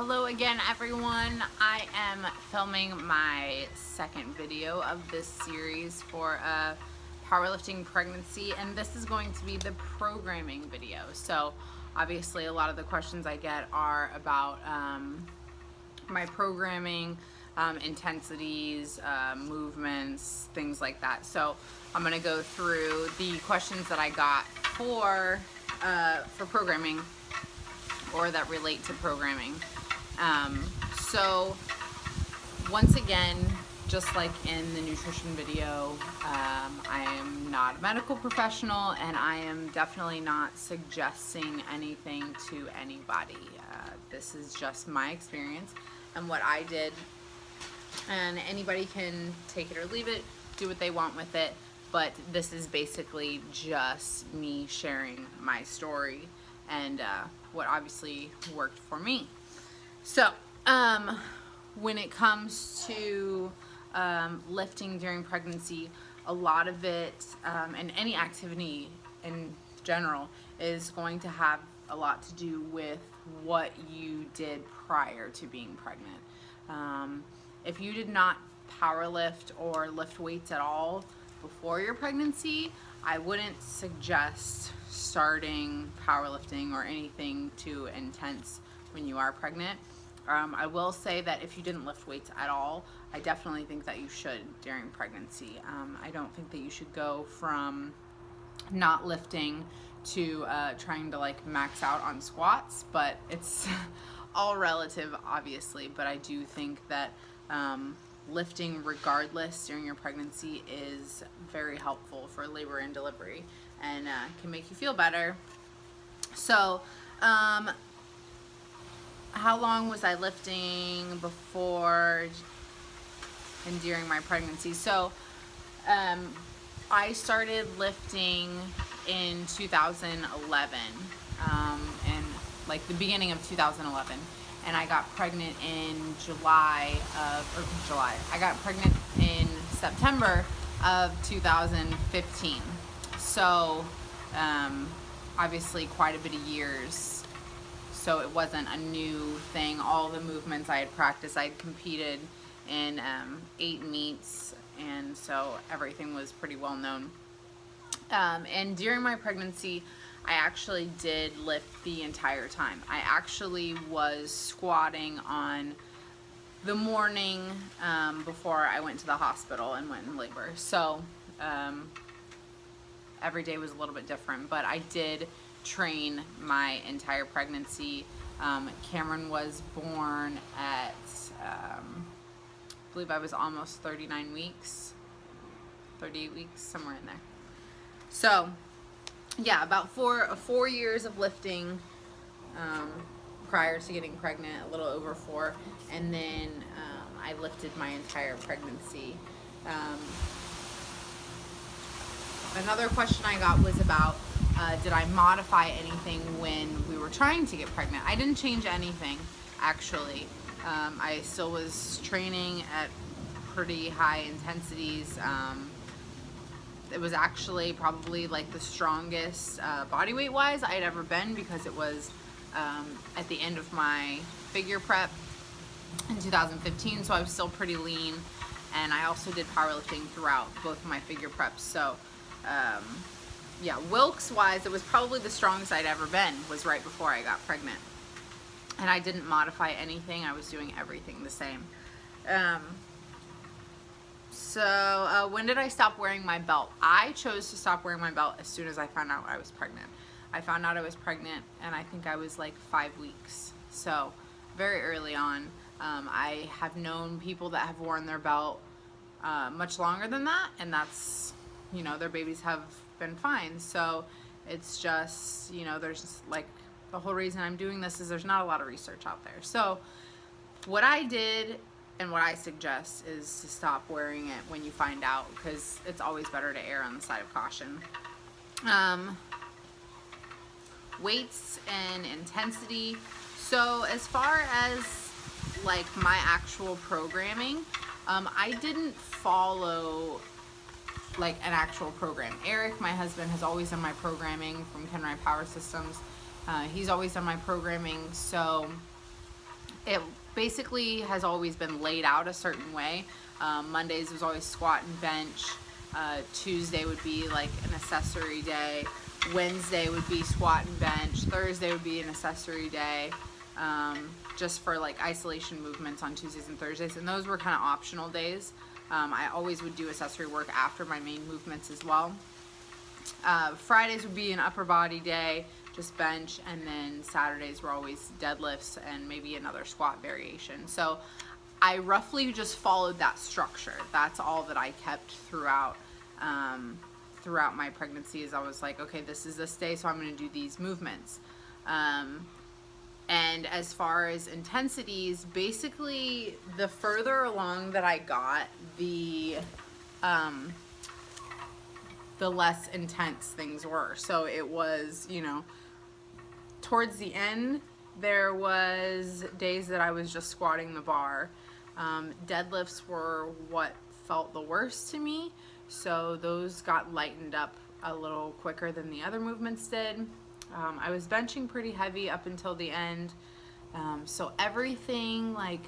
Hello again, everyone. I am filming my second video of this series for powerlifting pregnancy, and this is going to be the programming video. So obviously a lot of the questions I get are about my programming, intensities, movements, things like that. So I'm going to go through the questions that I got for programming, or that relate to programming. So once again, just like in the nutrition video, I am not a medical professional, and I am definitely not suggesting anything to anybody. This is just my experience and what I did, and anybody can take it or leave it, do what they want with it, but this is basically just me sharing my story and what obviously worked for me. So when it comes to lifting during pregnancy, a lot of it, and any activity in general, is going to have a lot to do with what you did prior to being pregnant. If you did not power lift or lift weights at all before your pregnancy, I wouldn't suggest starting powerlifting or anything too intense when you are pregnant. I will say that if you didn't lift weights at all, I definitely think that you should during pregnancy. I don't think that you should go from not lifting to trying to like max out on squats, but it's all relative, obviously. But I do think that lifting regardless during your pregnancy is very helpful for labor and delivery, and can make you feel better. So how long was I lifting before and during my pregnancy? So I started lifting in 2011, and like the beginning of 2011, and I got pregnant in I got pregnant in September of 2015. So obviously quite a bit of years. So it wasn't a new thing. All the movements I had practiced, I had competed in 8 meets, and so everything was pretty well known. And during my pregnancy, I actually did lift the entire time. I actually was squatting on the morning before I went to the hospital and went in labor. So every day was a little bit different, but I did train my entire pregnancy. Cameron was born at, I believe I was almost 39 weeks, 38 weeks, somewhere in there. So yeah, about four years of lifting prior to getting pregnant, a little over 4, and then I lifted my entire pregnancy. Another question I got was about did I modify anything when we were trying to get pregnant? I didn't change anything, actually. I still was training at pretty high intensities. It was actually probably like the strongest body weight wise I had ever been, because it was at the end of my figure prep in 2015, so I was still pretty lean, and I also did powerlifting throughout both of my figure preps. So yeah, Wilks wise, it was probably the strongest I'd ever been, was right before I got pregnant, and I didn't modify anything. I was doing everything the same. So when did I stop wearing my belt? I chose to stop wearing my belt as soon as I found out I was pregnant. I found out I was pregnant, and I think I was like 5 weeks. So very early on. I have known people that have worn their belt much longer than that, and that's, you know, their babies have been fine. So it's just, you know, there's just like, the whole reason I'm doing this is there's not a lot of research out there. So what I did, and what I suggest, is to stop wearing it when you find out, because it's always better to err on the side of caution. Weights and intensity. So as far as like my actual programming, I didn't follow like an actual program. Eric, my husband, has always done my programming from Koenreich Power Systems. He's always done my programming, so it basically has always been laid out a certain way. Mondays was always squat and bench. Tuesday would be like an accessory day. Wednesday would be squat and bench. Thursday would be an accessory day, just for like isolation movements on Tuesdays and Thursdays. And those were kind of optional days. I always would do accessory work after my main movements as well. Fridays would be an upper body day, just bench, and then Saturdays were always deadlifts and maybe another squat variation. So I roughly just followed that structure. That's all that I kept throughout my pregnancy. Is I was like, okay, this is this day, so I'm going to do these movements. And as far as intensities, basically the further along that I got, the less intense things were. So it was, you know, towards the end, there was days that I was just squatting the bar. Deadlifts were what felt the worst to me, so those got lightened up a little quicker than the other movements did. I was benching pretty heavy up until the end, so everything, like,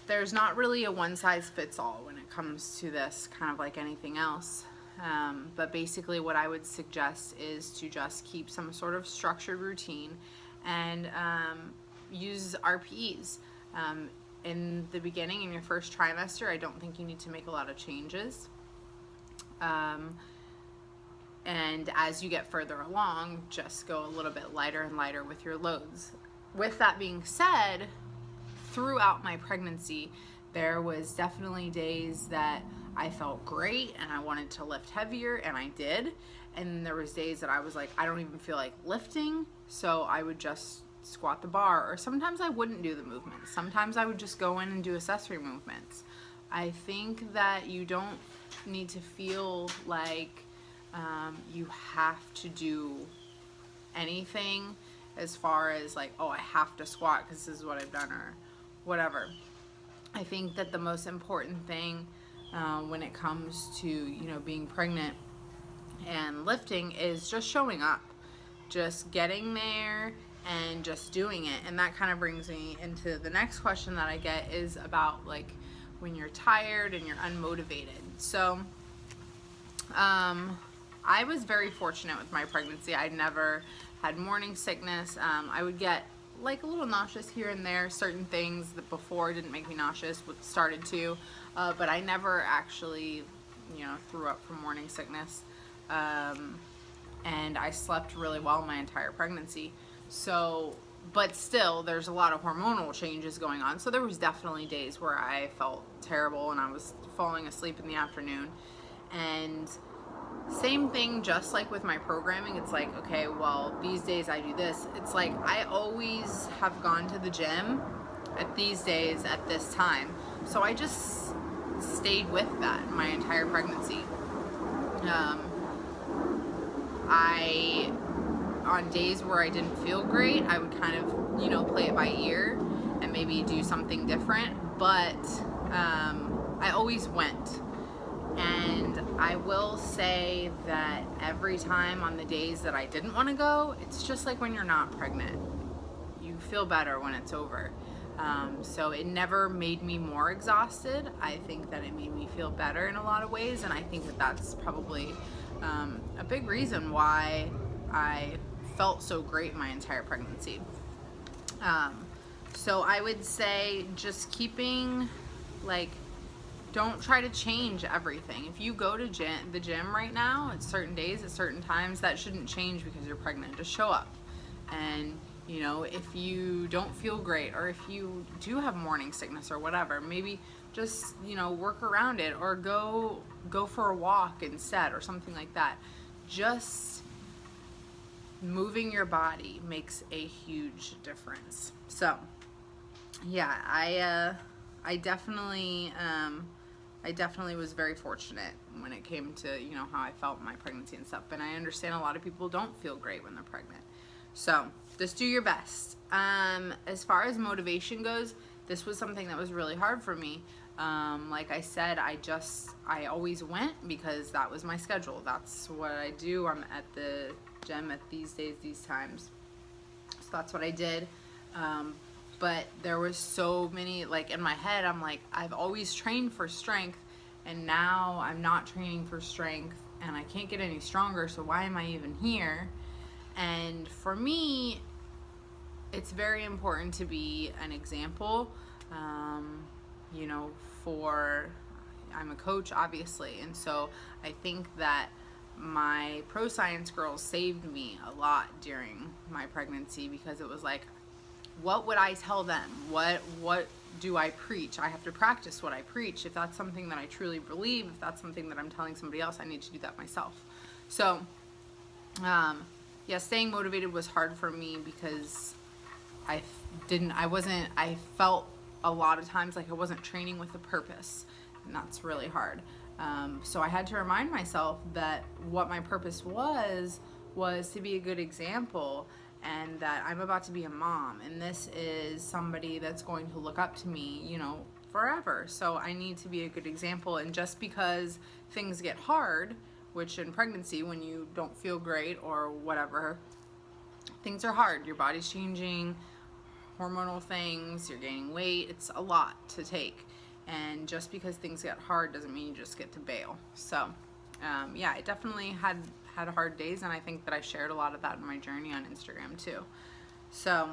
there's not really a one size fits all when it comes to this, kind of like anything else. But basically what I would suggest is to just keep some sort of structured routine and use RPEs. In the beginning, in your first trimester, I don't think you need to make a lot of changes. And as you get further along, just go a little bit lighter and lighter with your loads. With that being said, throughout my pregnancy, there was definitely days that I felt great and I wanted to lift heavier, and I did. And there was days that I was like, I don't even feel like lifting, so I would just squat the bar, or sometimes I wouldn't do the movements. Sometimes I would just go in and do accessory movements. I think that you don't need to feel like you have to do anything as far as like, oh, I have to squat because this is what I've done or whatever. I think that the most important thing when it comes to, you know, being pregnant and lifting is just showing up, just getting there and just doing it. And that kind of brings me into the next question that I get, is about like when you're tired and you're unmotivated. So I was very fortunate with my pregnancy. I never had morning sickness. I would get like a little nauseous here and there. Certain things that before didn't make me nauseous started to, but I never actually, you know, threw up from morning sickness. And I slept really well my entire pregnancy. So, but still, there's a lot of hormonal changes going on. So there was definitely days where I felt terrible and I was falling asleep in the afternoon. And same thing, just like with my programming, it's like, okay, well, these days I do this. It's like I always have gone to the gym at these days at this time. So I just stayed with that my entire pregnancy. On days where I didn't feel great, I would kind of, you know, play it by ear and maybe do something different. But I always went. And I will say that every time on the days that I didn't want to go, it's just like when you're not pregnant. You feel better when it's over. So it never made me more exhausted. I think that it made me feel better in a lot of ways. And I think that that's probably a big reason why I felt so great my entire pregnancy. So I would say just keeping, like, don't try to change everything. If you go to the gym right now at certain days, at certain times, that shouldn't change because you're pregnant. Just show up. And, you know, if you don't feel great, or if you do have morning sickness or whatever, maybe just, you know, work around it, or go for a walk instead, or something like that. Just moving your body makes a huge difference. So, yeah, I definitely was very fortunate when it came to, you know, how I felt in my pregnancy and stuff. And I understand a lot of people don't feel great when they're pregnant. So just do your best. As far as motivation goes, this was something that was really hard for me. Like I said, I always went because that was my schedule. That's what I do. I'm at the gym at these days, these times. So that's what I did. but there was so many, like in my head, I'm like, I've always trained for strength, and now I'm not training for strength, and I can't get any stronger, so why am I even here? And for me, it's very important to be an example, you know, I'm a coach, obviously, and so I think that my pro science girls saved me a lot during my pregnancy, because it was like, what would I tell them? What do I preach? I have to practice what I preach. If that's something that I truly believe, if that's something that I'm telling somebody else, I need to do that myself. So, yeah, staying motivated was hard for me because I felt a lot of times like I wasn't training with a purpose, and that's really hard. So I had to remind myself that what my purpose was to be a good example, and that I'm about to be a mom, and this is somebody that's going to look up to me, you know, forever. So I need to be a good example, and just because things get hard, which in pregnancy, when you don't feel great or whatever, things are hard. Your body's changing, hormonal things, you're gaining weight, it's a lot to take. And just because things get hard doesn't mean you just get to bail. So yeah, I definitely had hard days, and I think that I shared a lot of that in my journey on Instagram too. So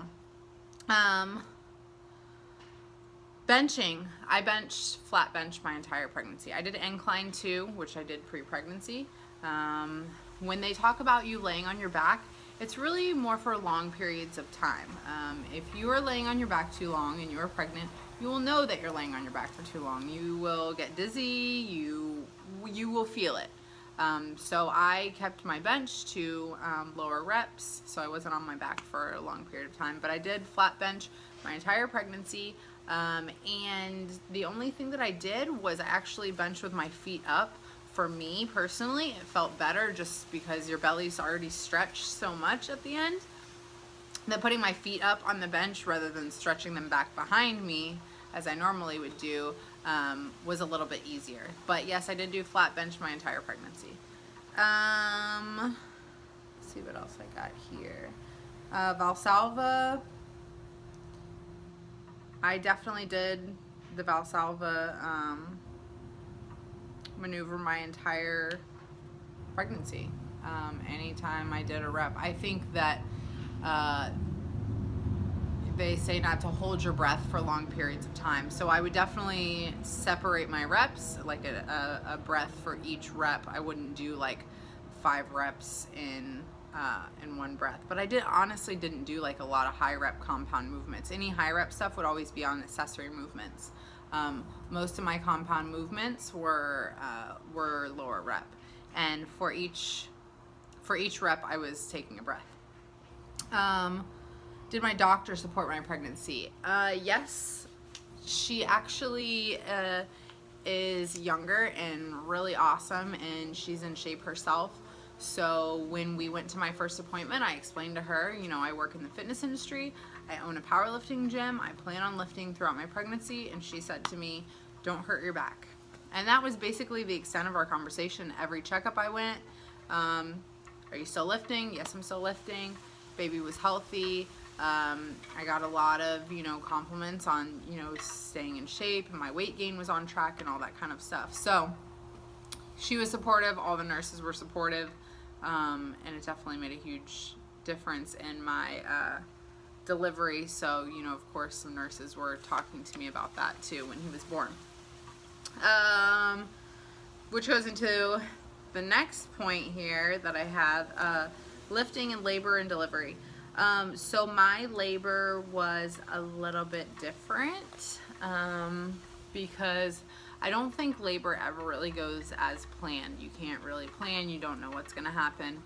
benching, I flat benched my entire pregnancy. I did incline too, which I did pre-pregnancy. When they talk about you laying on your back, it's really more for long periods of time. If you are laying on your back too long and you are pregnant, you will know that you're laying on your back for too long. You will get dizzy, you will feel it. So I kept my bench to lower reps, so I wasn't on my back for a long period of time, but I did flat bench my entire pregnancy, and the only thing that I did was I actually benched with my feet up. For me personally, it felt better just because your belly's already stretched so much at the end, that putting my feet up on the bench rather than stretching them back behind me as I normally would do was a little bit easier. But yes, I did do flat bench my entire pregnancy. Let's see what else I got here. Valsalva. I definitely did the Valsalva maneuver my entire pregnancy. Anytime I did a rep, I think that they say not to hold your breath for long periods of time, so I would definitely separate my reps, like a breath for each rep. I wouldn't do like 5 reps in one breath, but I honestly didn't do like a lot of high rep compound movements. Any high rep stuff would always be on accessory movements. Most of my compound movements were lower rep, and for each rep I was taking a breath. Did my doctor support my pregnancy? Yes, she actually is younger and really awesome, and she's in shape herself. So when we went to my first appointment, I explained to her, you know, I work in the fitness industry, I own a powerlifting gym, I plan on lifting throughout my pregnancy, and she said to me, don't hurt your back. And that was basically the extent of our conversation. Every checkup I went, are you still lifting? Yes, I'm still lifting. Baby was healthy. I got a lot of, you know, compliments on, you know, staying in shape, and my weight gain was on track and all that kind of stuff. So she was supportive, all the nurses were supportive, and it definitely made a huge difference in my delivery. So, you know, of course, some nurses were talking to me about that too when he was born. Which goes into the next point here that I have, lifting and labor and delivery. So my labor was a little bit different, because I don't think labor ever really goes as planned. You can't really plan, you don't know what's gonna happen.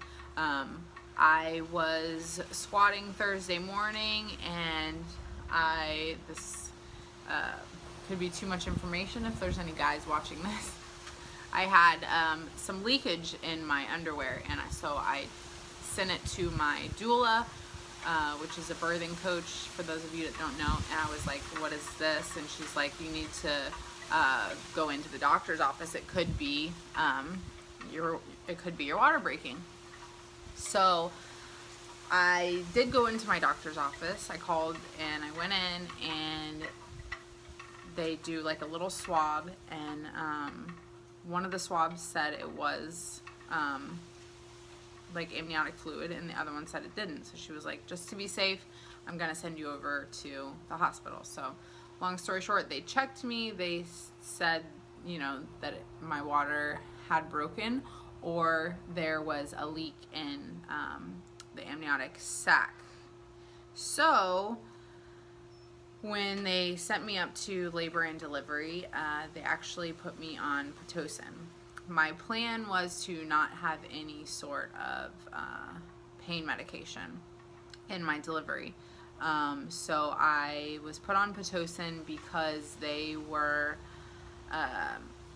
I was squatting Thursday morning, and this could be too much information if there's any guys watching this. I had some leakage in my underwear, and so I sent it to my doula, which is a birthing coach, for those of you that don't know, and I was like, what is this? And she's like, you need to go into the doctor's office. It could be your water breaking. So I did go into my doctor's office. I called and I went in, and they do like a little swab, and one of the swabs said it was like amniotic fluid, and the other one said it didn't. So she was like, just to be safe, I'm gonna send you over to the hospital. So long story short, they checked me. They said, you know, that my water had broken, or there was a leak in the amniotic sac. So when they sent me up to labor and delivery, they actually put me on Pitocin. My plan was to not have any sort of pain medication in my delivery. So I was put on Pitocin because they were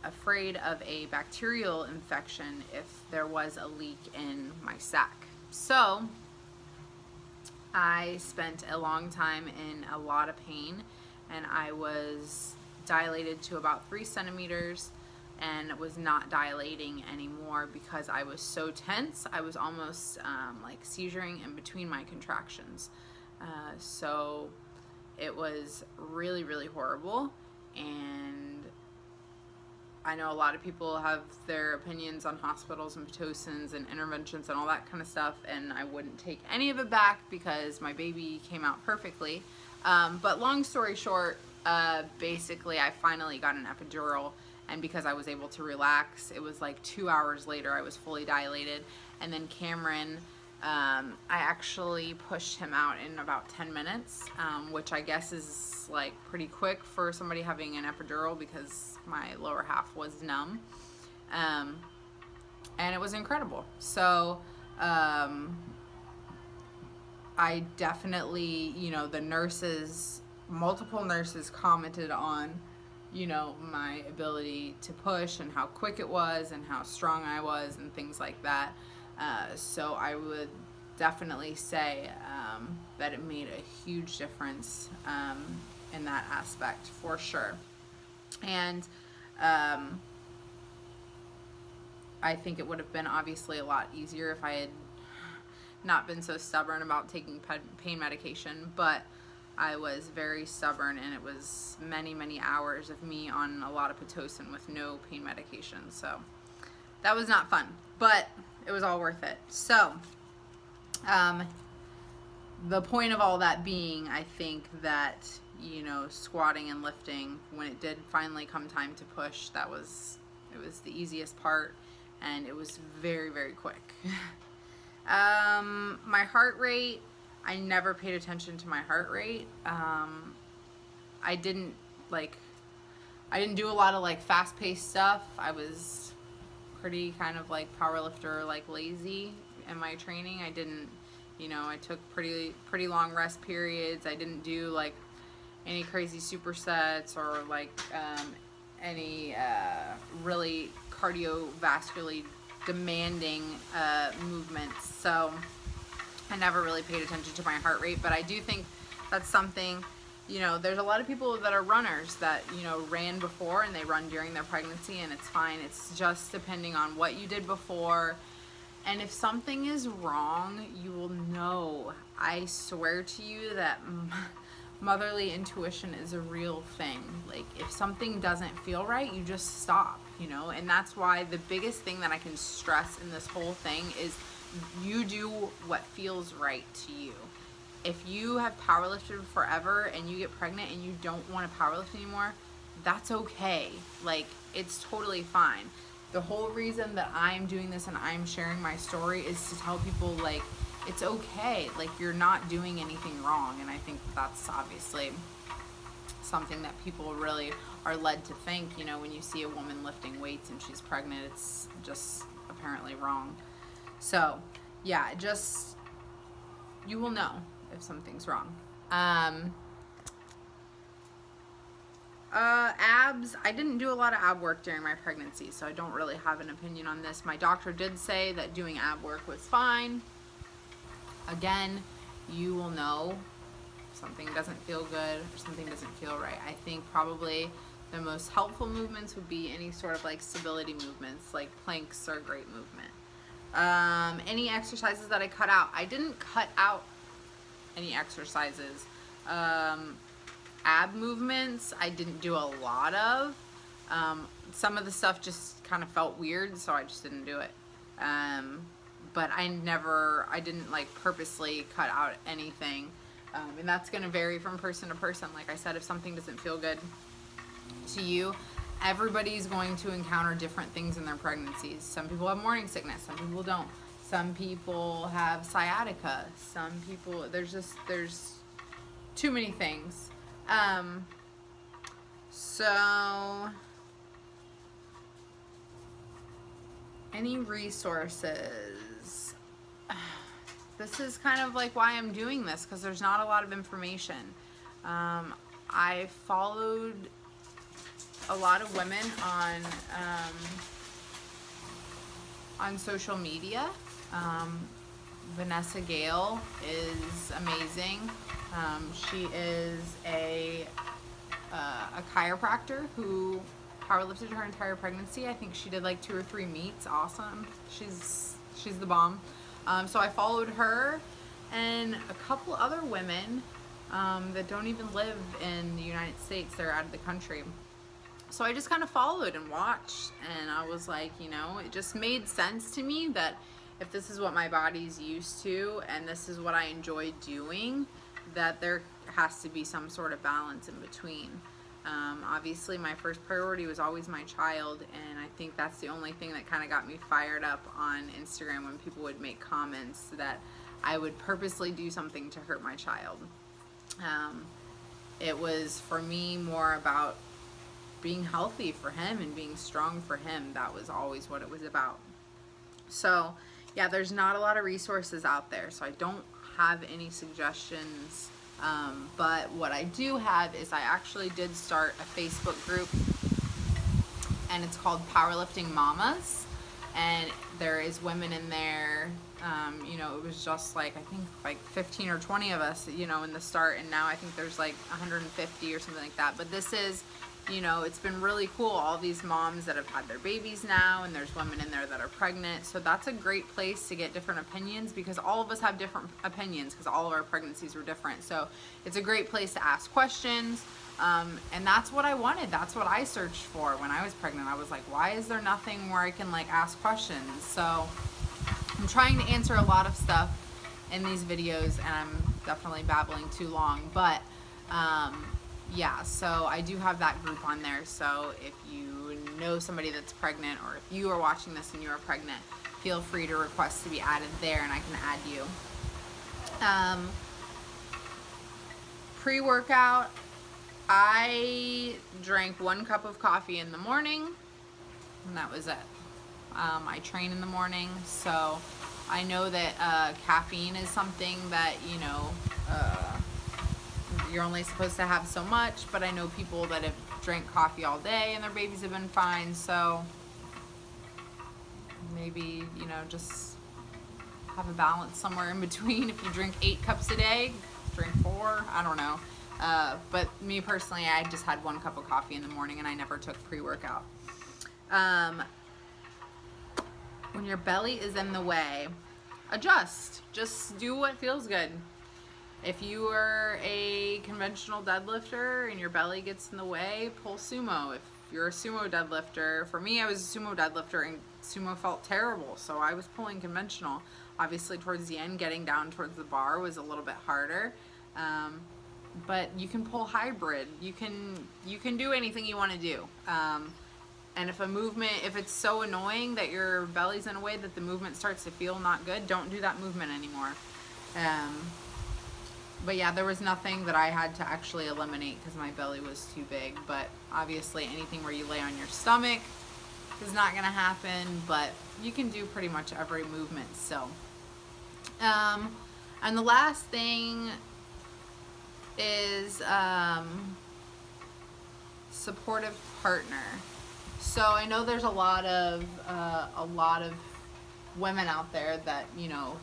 afraid of a bacterial infection if there was a leak in my sac. So I spent a long time in a lot of pain, and I was dilated to about 3 centimeters and was not dilating anymore because I was so tense. I was almost like seizuring in between my contractions. So it was really, really horrible, and I know a lot of people have their opinions on hospitals and Pitocins and interventions and all that kind of stuff, and I wouldn't take any of it back because my baby came out perfectly. But long story short, basically I finally got an epidural, and because I was able to relax, it was like 2 hours later I was fully dilated. And then Cameron, I actually pushed him out in about 10 minutes, which I guess is like pretty quick for somebody having an epidural because my lower half was numb. And it was incredible. So I definitely, you know, the nurses, multiple nurses commented on, you know, my ability to push and how quick it was and how strong I was and things like that. So I would definitely say that it made a huge difference in that aspect for sure. And I think it would have been obviously a lot easier if I had not been so stubborn about taking pain medication, but I was very stubborn, and it was many, many hours of me on a lot of Pitocin with no pain medication. So that was not fun, but it was all worth it. So the point of all that being, I think that, you know, squatting and lifting, when it did finally come time to push, it was the easiest part, and it was very, very quick. My heart rate, I never paid attention to my heart rate. I didn't do a lot of like fast-paced stuff. I was pretty kind of like powerlifter, like lazy in my training. I didn't, you know, I took pretty long rest periods. I didn't do like any crazy supersets or like any really cardiovascularly demanding movements. So I never really paid attention to my heart rate, but I do think that's something, you know, there's a lot of people that are runners that, you know, ran before and they run during their pregnancy, and it's fine. It's just depending on what you did before. And if something is wrong, you will know. I swear to you that motherly intuition is a real thing. Like, if something doesn't feel right, you just stop, you know? And that's why the biggest thing that I can stress in this whole thing is you do what feels right to you. If you have powerlifted forever and you get pregnant and you don't want to powerlift anymore, that's okay. Like, it's totally fine. The whole reason that I'm doing this and I'm sharing my story is to tell people, like, it's okay. Like, you're not doing anything wrong. And I think that's obviously something that people really are led to think, you know, when you see a woman lifting weights and she's pregnant, it's just apparently wrong. So, yeah, just, you will know if something's wrong. Abs, I didn't do a lot of ab work during my pregnancy, so I don't really have an opinion on this. My doctor did say that doing ab work was fine. Again, you will know if something doesn't feel good or something doesn't feel right. I think probably the most helpful movements would be any sort of like stability movements, like planks are a great movement. Any exercises that I cut out. I didn't cut out any exercises. Ab movements, I didn't do a lot of. Some of the stuff just kind of felt weird, so I just didn't do it. But I didn't like purposely cut out anything. And that's going to vary from person to person. Like I said, if something doesn't feel good to you, everybody's going to encounter different things in their pregnancies. Some people have morning sickness, some people don't. Some people have sciatica. Some people, there's too many things. So any resources? This is kind of like why I'm doing this, because there's not a lot of information. I followed a lot of women on social media. Vanessa Gale is amazing. She is a chiropractor who powerlifted her entire pregnancy. I think she did like 2 or 3 meets. Awesome. She's the bomb. So I followed her and a couple other women that don't even live in the United States. They're out of the country. So I just kind of followed and watched, and I was like, you know, it just made sense to me that if this is what my body's used to and this is what I enjoy doing, that there has to be some sort of balance in between. Obviously my first priority was always my child, and I think that's the only thing that kind of got me fired up on Instagram when people would make comments that I would purposely do something to hurt my child. It was for me more about being healthy for him and being strong for him. That was always what it was about. So yeah, there's not a lot of resources out there, so I don't have any suggestions. But what I do have is I actually did start a Facebook group, and it's called Powerlifting Mamas, and there is women in there. You know, it was just like, I think like 15 or 20 of us, you know, in the start, and now I think there's like 150 or something like that. But this is, you know, it's been really cool. All these moms that have had their babies now, and there's women in there that are pregnant. So that's a great place to get different opinions, because all of us have different opinions because all of our pregnancies were different. So it's a great place to ask questions. And that's what I wanted. That's what I searched for when I was pregnant. I was like, why is there nothing where I can like ask questions? So I'm trying to answer a lot of stuff in these videos, and I'm definitely babbling too long, but yeah, so I do have that group on there. So if you know somebody that's pregnant, or if you are watching this and you are pregnant, feel free to request to be added there, and I can add you. Pre-workout, I drank 1 cup of coffee in the morning, and that was it. I train in the morning, so I know that caffeine is something that, you know, you're only supposed to have so much, but I know people that have drank coffee all day and their babies have been fine. So maybe, you know, just have a balance somewhere in between. If you drink 8 cups a day, drink 4, I don't know. But me personally, I just had 1 cup of coffee in the morning, and I never took pre-workout. When your belly is in the way, adjust. Just do what feels good. If you are a conventional deadlifter and your belly gets in the way, pull sumo. If you're a sumo deadlifter, for me, I was a sumo deadlifter and sumo felt terrible, so I was pulling conventional. Obviously, towards the end, getting down towards the bar was a little bit harder, but you can pull hybrid. You can do anything you want to do. And if a movement, if it's so annoying that your belly's in a way that the movement starts to feel not good, don't do that movement anymore. But yeah, there was nothing that I had to actually eliminate because my belly was too big. But obviously anything where you lay on your stomach is not going to happen, but you can do pretty much every movement. So, and the last thing is supportive partner. So I know there's a lot of women out there that, you know,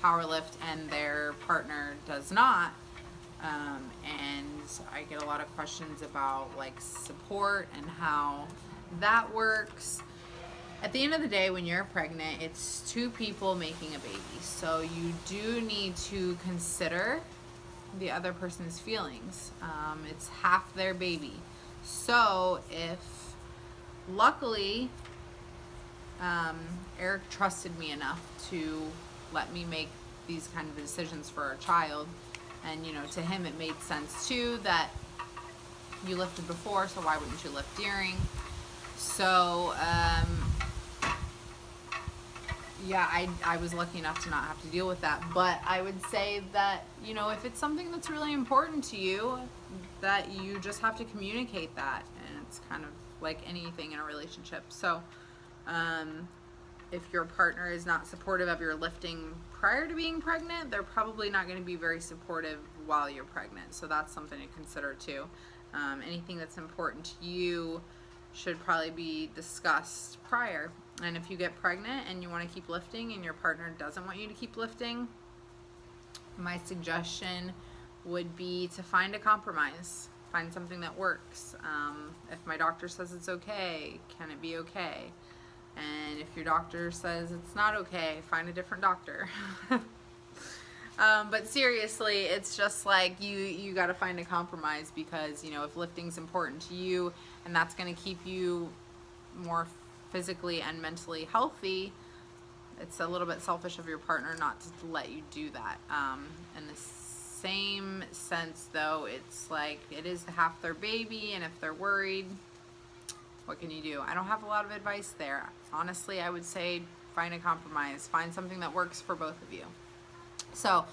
powerlift and their partner does not, and I get a lot of questions about like support and how that works. At the end of the day, when you're pregnant, it's two people making a baby. So you do need to consider the other person's feelings. It's half their baby. So if, luckily, Eric trusted me enough to let me make these kind of decisions for our child. And, to him it made sense too that you lifted before, so why wouldn't you lift during? So, yeah, I was lucky enough to not have to deal with that. But I would say that, if it's something that's really important to you, that you just have to communicate that. And it's kind of like anything in a relationship. So, if your partner is not supportive of your lifting prior to being pregnant, they're probably not going to be very supportive while you're pregnant. So that's something to consider too. Anything that's important to you should probably be discussed prior. And if you get pregnant and you want to keep lifting and your partner doesn't want you to keep lifting, my suggestion would be to find a compromise. Find something that works. If my doctor says it's okay, can it be okay? And if your doctor says it's not okay, find a different doctor. But seriously, it's just like you got to find a compromise, because if lifting's important to you and that's going to keep you more physically and mentally healthy, it's a little bit selfish of your partner not to let you do that. In the same sense, though, it's like it is half their baby, and if they're worried, what can you do? I don't have a lot of advice there. Honestly, I would say find a compromise. Find something that works for both of you. So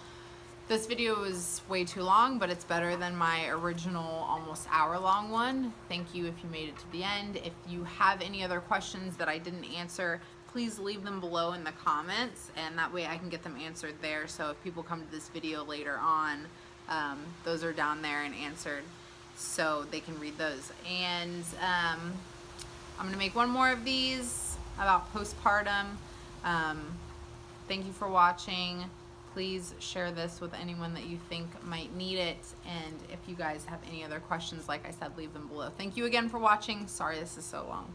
this video was way too long, but it's better than my original almost hour-long one. Thank you if you made it to the end. If you have any other questions that I didn't answer, please leave them below in the comments, and that way I can get them answered there. So if people come to this video later on, those are down there and answered, so they can read those. And I'm gonna make one more of these about postpartum. Thank you for watching. Please share this with anyone that you think might need it. And if you guys have any other questions, like I said, leave them below. Thank you again for watching. Sorry this is so long.